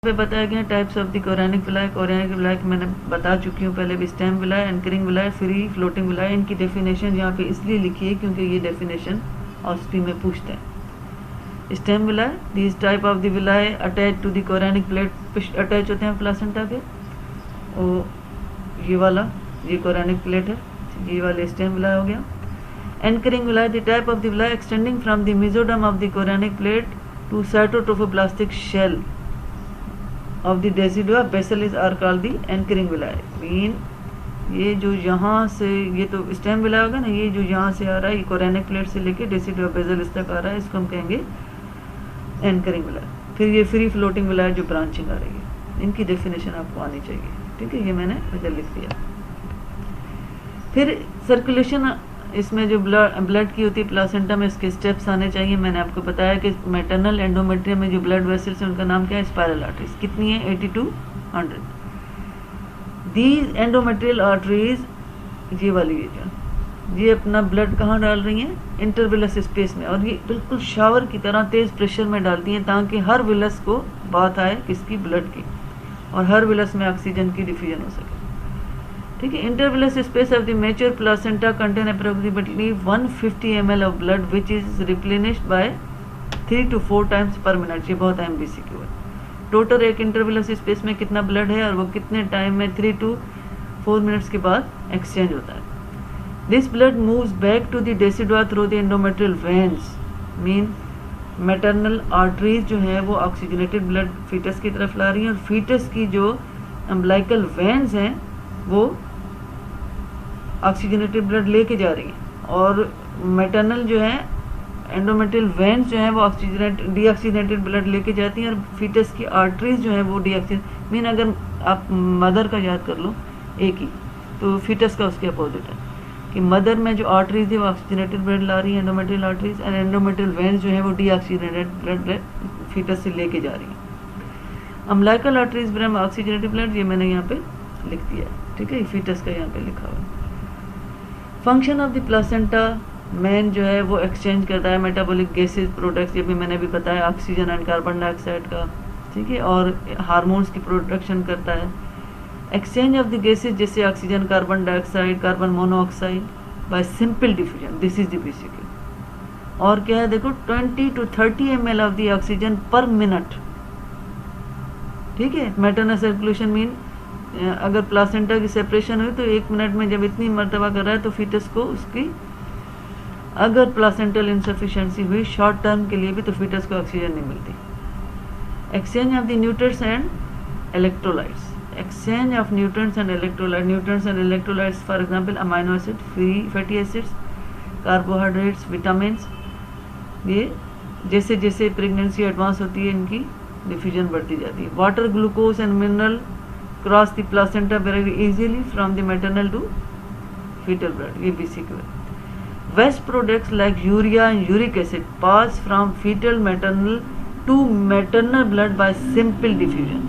पे बताया गया types of the chorionic villi. Chorionic villi मैंने बता चुकी हूँ पहले भी, stem villi, anchoring villi, free floating villi. इनकी डेफिनेशन यहाँ पे इसलिए लिखी है क्योंकि ये डेफिनेशन ऑस्पी में पूछते हैं। Stem villi, this type of the villi attach to the chorionic plate, attach होते हैं प्लासेंटा के। वो ये वाला, ये कोरियानिक प्लेट है, ये वाले स्टेम विलाय हो गया। Anchoring villi, the type of the villi extending from the mesoderm of the chorionic plate to cytotrophoblastic shell of the decidua basilis are called the anchoring villi। Mean ये जो यहाँ से, ये तो स्टेम विलाय होगा ना, ये जो यहाँ से आ रहा है, ये कोरियानिक प्लेट से लेके डेसिडुआ बेसिलिस तक आ रहा है, इसको हम कहेंगे एंकरिंग विलाय। फिर ये फ्री फ्लोटिंग विलाय जो ब्रांचिंग आ रही है, इनकी डेफिनेशन आपको आनी चाहिए, ठीक है। ये मैंने इधर लिख दिया। फिर सर्कुलेशन, इसमें जो ब्लड की होती है प्लासेंटा में, इसके स्टेप्स आने चाहिए। मैंने आपको बताया कि मैटरनल एंडोमेट्रियम में जो ब्लड वेसल्स हैं उनका नाम क्या है, स्पाइरल आर्टरीज। कितनी है, 80 to 100। दीज एंडोमेट्रियल आर्टरीज, ये वाली ये अपना ब्लड कहाँ डाल रही हैं, इंटरविलस स्पेस में, और ये बिल्कुल शावर की तरह तेज प्रेशर में डालती हैं ताकि हर विलस को बात आए किसकी, ब्लड की, और हर विलस में ऑक्सीजन की डिफ्यूजन हो सके, ठीक है। Intervillous space of the mature placenta contain approximately 150 ml of blood which is replenished by 3 to 4 times per minute. ये बहुत MBCQ है। टोटल एक इंटरविलस स्पेस में कितना ब्लड है और वो कितने टाइम में, 3 to 4 मिनट्स के बाद एक्सचेंज होता है। This blood moves back to the decidua through the endometrial veins. Mean maternal arteries जो है वो ऑक्सीजनेटेड ब्लड फीटस की तरफ ला रही हैं, और फीटस की जो अम्बिलिकल वेन्स हैं वो ऑक्सीजनेटेड ब्लड लेके जा रही हैं, और मैटरनल जो है एंडोमेट्रियल वेन्स जो है वो डीऑक्सीजनेटेड ब्लड लेके जाती हैं, और फीटस की आर्टरीज जो है वो डीऑक्सीजन। मीन अगर आप मदर का याद कर लो एक ही, तो फीटस का उसके अपोजिट है कि मदर में जो आर्टरीज है वो ऑक्सीजनेटेड ब्लड ला रही है, एंडोमेट्रियल आर्टरीज, और एंडोमेट्रियल वेन्स जो है वो डीऑक्सीजनेटेड ब्लड फीटस से लेके जा रही हैं। अम्बिलिकल आर्टरीज ब्रम ऑक्सीजनेटेड ब्लड, ये मैंने यहाँ पे लिख दिया, ठीक है। फीटस का यहाँ पे लिखा हुआ है। Function of the placenta, man जो है वो एक्सचेंज करता है मेटाबॉलिक गैसेस प्रोडक्ट्स, ये भी मैंने भी बताया, ऑक्सीजन एंड कार्बन डाइऑक्साइड का, ठीक है, और हार्मोन्स की प्रोडक्शन करता है। एक्सचेंज ऑफ द गैसेस जैसे oxygen, carbon dioxide, carbon monoxide bye simple diffusion, this is the BCQ। और क्या है देखो, 20 to 30 ml of the oxygen पर मिनट, ठीक है। मैटरनल सर्कुलेशन मीन अगर प्लासेंटा की सेपरेशन हुई तो 1 मिनट में जब इतनी मर्तबा कर रहा है तो फीटस को उसकी, अगर प्लासेंटल इंसफिशिएंसी हुई शॉर्ट टर्म के लिए भी तो फीटस को ऑक्सीजन नहीं मिलती। Exchange of the nutrients and electrolytes, exchange of nutrients and electrolyte, nutrients and electrolytes for example amino acid, free fatty acids, carbohydrates, vitamins. ये जैसे जैसे प्रेगनेंसी एडवांस होती है इनकी डिफ्यूजन बढ़ती जाती है। Water, glucose and mineral cross the placenta very easily from the maternal to foetal blood, ये BCQ है। Waste products like urea and uric acid pass from foetal maternal to maternal blood by simple diffusion,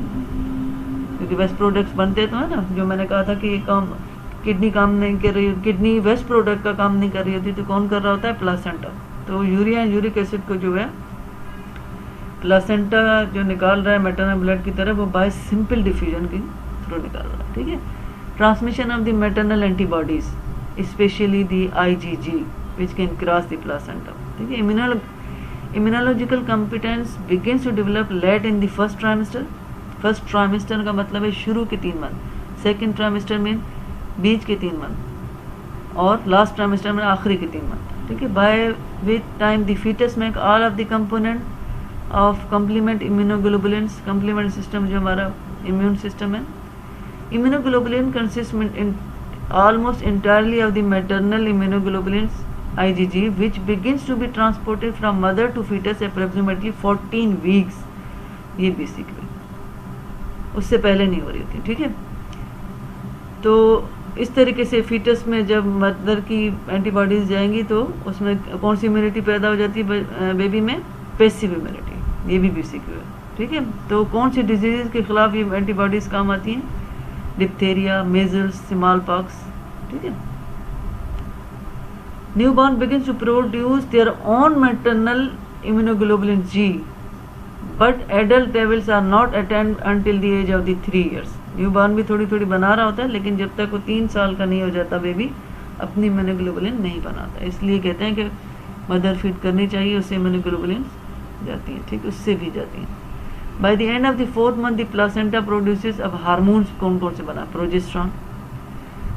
क्योंकि waste products बनते तो है ना, जो मैंने कहा था कि ये काम किडनी काम नहीं कर रही, किडनी वेस्ट प्रोडक्ट का काम नहीं कर रही होती तो कौन कर रहा होता है, प्लासेंटा। तो यूरिया एंड यूरिक एसिड को जो है प्लासेंटा जो निकाल रहा है मैटरनल ब्लड की तरफ, वो बाय सिंपल डिफ्यूजन के थ्रू निकाल रहा है, ठीक है। Transmission of the maternal antibodies specially the IgG which can cross the placenta, ठीक है। Immunological competence begins to develop late in the first trimester. First trimester का मतलब है शुरू के 3 मंथ, सेकेंड ट्राइमेस्टर में बीच के 3 मंथ, और लास्ट ट्राइमेस्टर में आखिरी के 3 मंथ, ठीक है। By with time the foetus make all of the component of complement immunoglobulins, complement system जो हमारा इम्यून सिस्टम है। Immunoglobulin consist almost entirely of the maternal immunoglobulins IgG which begins to be transported from mother to fetus approximately 14 weeks, ये BCQ है, उससे पहले नहीं हो रही थी, ठीक है। तो इस तरीके से फीटस में जब मदर की एंटीबॉडीज जाएंगी तो उसमें कौन सी इम्यूनिटी पैदा हो जाती है बेबी में, पैसिव इम्यूनिटी, ये भी BCQ है, ठीक है। तो कौन सी डिजीज के खिलाफ ये एंटीबॉडीज काम आती हैं, डिप्थेरिया, मेजल्स, स्मॉल पॉक्स, ठीक है। Newborn begins to produce their own maternal immunoglobulin G but adult levels are not attend until the age of the 3 years। Newborn भी थोड़ी थोड़ी बना रहा होता है, लेकिन जब तक वो 3 साल का नहीं हो जाता बेबी अपनी इम्यूनोग्लोबुलिन नहीं बनाता। इसलिए कहते हैं कि मदर फीड करनी चाहिए, उससे इम्यूनोग्लोबुलिन जाती हैं, ठीक, उससे भी जाती हैं। By the end of the 4th month the placenta produces. अब हार्मोन्स कौन कौन से बना?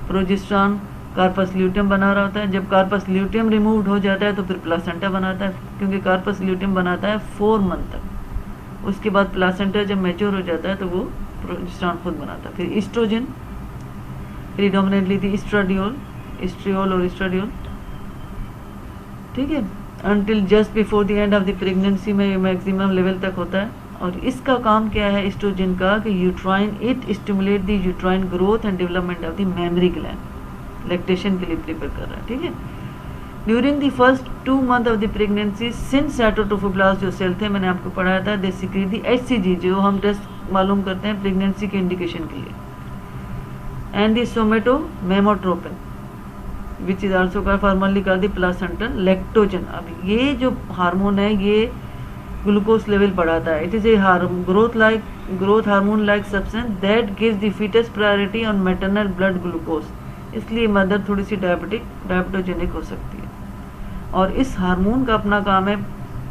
प्रोजेस्टेरॉन कार्पस ल्यूटियम बना रहा होता है। जब कार्पस ल्यूटियम रिमूव्ड हो जाता है तो फिर प्लासेंटा बनाता है, क्योंकि कार्पस ल्यूटियम बनाता है 4 month तक। उसके बाद प्लासेंटा जब मैच्योर हो जाता है तो वो प्रोजेस्टेरॉन खुद बनाता है। फिर ईस्ट्रोजन, प्रीडोमिनेटली थी एस्ट्रियोल और एस्ट्राडियोल, ठीक है, until just before the end of the pregnancy में मैक्सिमम लेवल तक होता है। और इसका काम क्या है एस्ट्रोजन का कि uterine it stimulate the uterine growth and development of the mammary gland, lactation के लिए प्रिपेयर कर रहा है, ठीक है। During the first 2 month of the pregnancy since cytotrophoblast जो सेल थे, मैंने आपको पढ़ाया था, दे सिक्रीट द HCG जो हम टेस्ट मालूम करते हैं प्रेगनेंसी के इंडिकेशन के लिए, and the somatomammotropin which is also called formerly called the placental lactogen. अब ये जो हार्मोन है ये ग्लूकोज लेवल बढ़ाता है। It is a growth hormone like substance that gives the foetus priority on maternal blood glucose. इसलिए mother थोड़ी सी डायबिटोजेनिक हो सकती है। और इस हार्मोन का अपना काम है,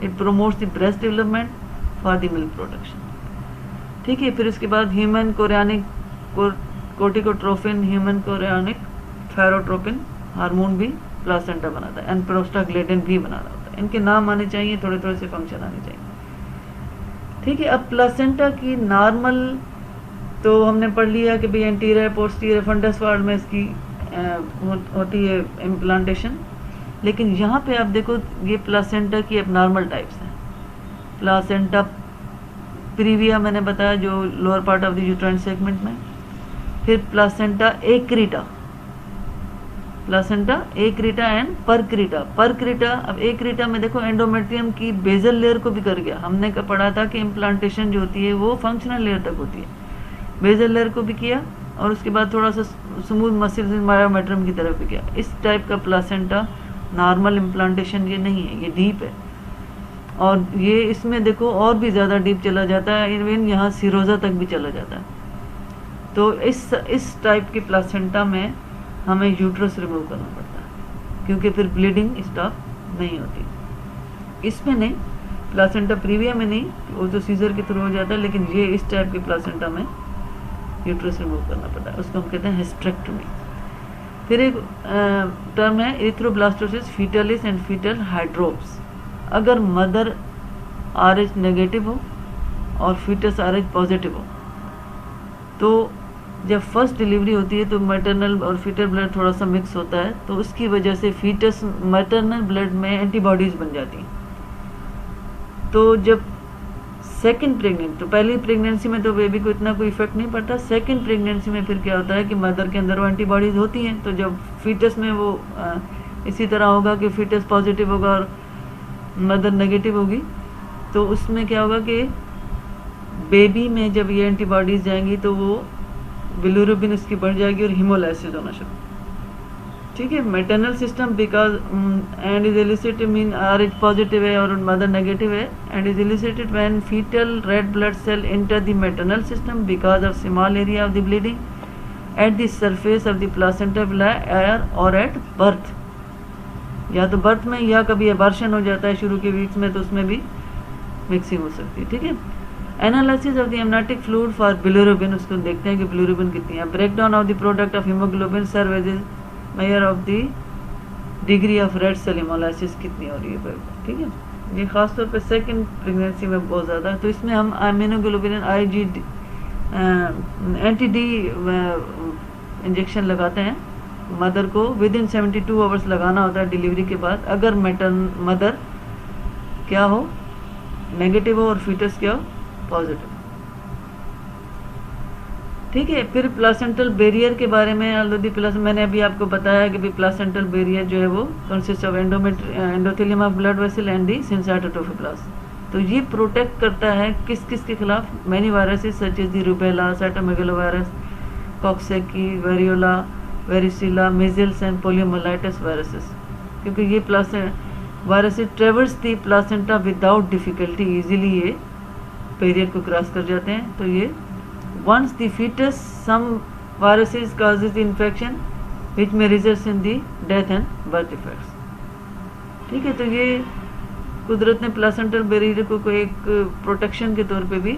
it promotes the breast development for the milk production, ठीक है। फिर उसके बाद human chorionic corticotrophin, human chorionic thyrotropin hormone भी प्लासेंटा बनाता है, एंड प्रोस्टाग्लैंडिन भी बना रहा होता है। इनके नाम आने चाहिए, थोड़े थोड़े से फंक्शन आने चाहिए, ठीक है। अब प्लासेंटा की नॉर्मल तो हमने पढ़ लिया कि भाई एंटीरियर पोस्टीरियर फंडस वार्ड में इसकी होती है इम्प्लांटेशन। लेकिन यहाँ पे आप देखो ये प्लासेंटा की एबनॉर्मल टाइप्स हैं। प्लासेंटा प्रीविया मैंने बताया जो lower part of the uterine segment में, फिर प्लासेंटा एक्रीटा एंड परक्रीटा। अब एक्रीटा में देखो एंडोमेट्रियम की बेजल लेयर को भी कर गया। हमने पढ़ा था कि इम्प्लांटेशन जो होती है वो फंक्शनल लेयर तक होती है, बेजल लेयर को भी किया और उसके बाद थोड़ा सा स्मूथ मसल्स मायोमेट्रियम की तरफ भी किया। इस टाइप का प्लासेंटा नॉर्मल इम्प्लांटेशन ये नहीं है, ये डीप है। और ये इसमें देखो और भी ज़्यादा डीप चला जाता है, इवन यहाँ सिरोजा तक भी चला जाता है। तो इस टाइप की प्लासेंटा में हमें यूट्रस रिमूव करना पड़ता है, क्योंकि फिर ब्लीडिंग स्टॉप नहीं होती। इसमें नहीं, प्लासेंटा प्रीविया में नहीं, वो तो सीजर के थ्रू हो जाता है, लेकिन ये इस टाइप की प्लासेंटा में यूट्रस रिमूव करना पड़ता है, उसको हम कहते हैं हिस्टेक्टोमी। फिर एक टर्म है erythroblastosis fetalis and fetal hydrops. अगर मदर RH नेगेटिव हो और फीटस RH पॉजिटिव हो, तो जब फर्स्ट डिलीवरी होती है तो मैटरनल और फीटल ब्लड थोड़ा सा मिक्स होता है, तो उसकी वजह से फीटस मैटरनल ब्लड में एंटीबॉडीज बन जाती हैं। तो जब सेकंड प्रेगनेंट, तो पहली प्रेगनेंसी में तो बेबी को इतना कोई इफेक्ट नहीं पड़ता, सेकंड प्रेगनेंसी में फिर क्या होता है कि मदर के अंदर वो एंटीबॉडीज होती हैं। तो जब फीटस में वो इसी तरह होगा कि फीटस पॉजिटिव होगा और मदर नेगेटिव होगी, तो उसमें क्या होगा कि बेबी में जब ये एंटीबॉडीज जाएंगी तो वो बिलिरुबिन इसकी बढ़ जाएगी और हीमोलाइसिस होना शुरू, ठीक है। Maternal system because and is elicited mean RH positive है और मदर नेगेटिव है, and is elicited when fetal red blood cell enter the maternal system because of small area of the bleeding at the surface of the placenta air और at birth. या तो birth में या कभी abortion हो जाता है शुरू के वीक्स में, तो उसमें भी मिक्सिंग हो सकती है, ठीक है। Analysis of the amniotic fluid for bilirubin, उसको देखते हैं कि बिलिरुबिन कितनी है। Break down of the product of haemoglobin serve as measure of the degree of red cell haemolysis कितनी हो रही है, ठीक है। ये खासतौर पे सेकंड प्रेगनेंसी में बहुत ज़्यादा है। तो इसमें हम इम्यूनोग्लोबुलिन IG एंटी-D इंजेक्शन लगाते हैं मदर को। विदिन 72 आवर्स लगाना होता है डिलीवरी के बाद, अगर मदर क्या हो नेगेटिव हो और फीटस क्या हो पॉजिटिव, ठीक है। फिर प्लासेंटल बैरियर के बारे में ऑलरेडी मैंने अभी आपको बताया कि प्लासेंटल बैरियर जो है वो consist of endothelium of blood vessel and the syncytiotrophoblast. तो ये प्रोटेक्ट करता है किस किस के खिलाफ, many viruses such as the rubella, cytomegalovirus, coxsackie, variola, varicella, measles and poliomyelitis viruses. क्योंकि ये viruses traverse the placenta without difficulty, easily ये पीरियड को क्रॉस कर जाते हैं। तो ये once the fetus some viruses causes infection which में results in the death and birth effects. ठीक है, तो ये कुदरत ने प्लासेंटल बैरियर को एक प्रोटेक्शन के तौर पे भी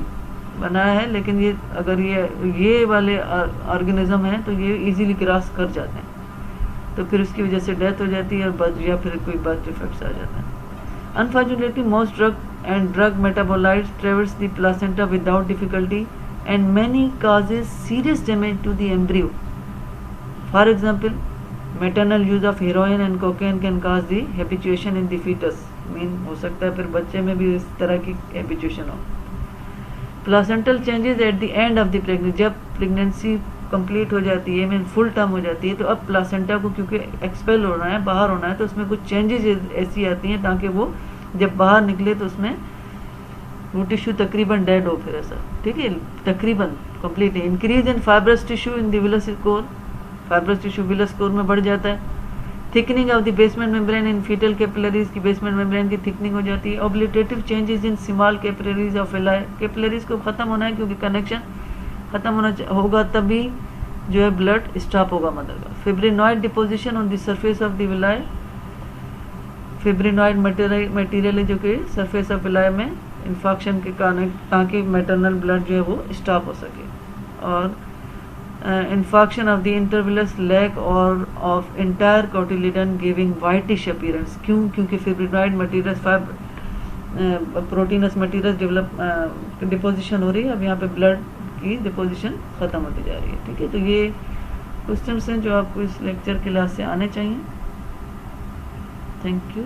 बनाया है, लेकिन ये अगर ये वाले ऑर्गेनिज्म हैं तो ये इजीली क्रॉस कर जाते हैं, तो फिर उसकी वजह से डेथ हो जाती है और या फिर कोई बर्थ इफेक्ट्स आ जाता है। Unfortunately most drug metabolites traverse the placenta without difficulty and many causes serious damage to the embryo. For example maternal use of heroin and cocaine can cause the habituation in the foetus. Mean हो सकता है फिर बच्चे में भी इस तरह की हैबिचुएशन हो। Placental changes at the end of the pregnancy, जब प्रेगनेंसी कंप्लीट हो जाती है, मीन फुल टर्म हो जाती है, तो अब प्लासेंटा को क्योंकि एक्सपेल होना है, बाहर होना है, तो उसमें कुछ चेंजेस ऐसी आती हैं ताकि वो जब बाहर निकले तो उसमें वो टिश्यू तकरीबन डेड हो फिर ऐसा। ठीक है, तकरीबन completely. Increase in fibrous tissue in the villus core, fibrous tissue villus core में बढ़ जाता है। Thickening of the basement membrane in fetal capillaries की बेसमेंट मेम्ब्रेन की थिकनिंग हो जाती है। Obliterative changes in small capillaries of villi, capillaries को ख़त्म होना है क्योंकि कनेक्शन ख़त्म होगा तभी जो है ब्लड स्टॉप होगा मदर का। Fibrinoid deposition on the surface of the villi, fibrinoid material है जो कि सरफेस ऑफ विलाई में इन्फेक्शन के कारण ताकि मैटरनल ब्लड जो है वो स्टॉप हो सके। और इन्फेक्शन ऑफ द इंटरविलस लेग और of entire cotyledon giving whitish appearance. क्यों? क्योंकि fibrinoid material proteins material develop deposition हो रही है। अब यहाँ पे ब्लड की डिपोजिशन ख़त्म होती जा रही है। ठीक है, तो ये क्वेश्चंस हैं जो आपको इस लेक्चर क्लास से आने चाहिए। Thank you.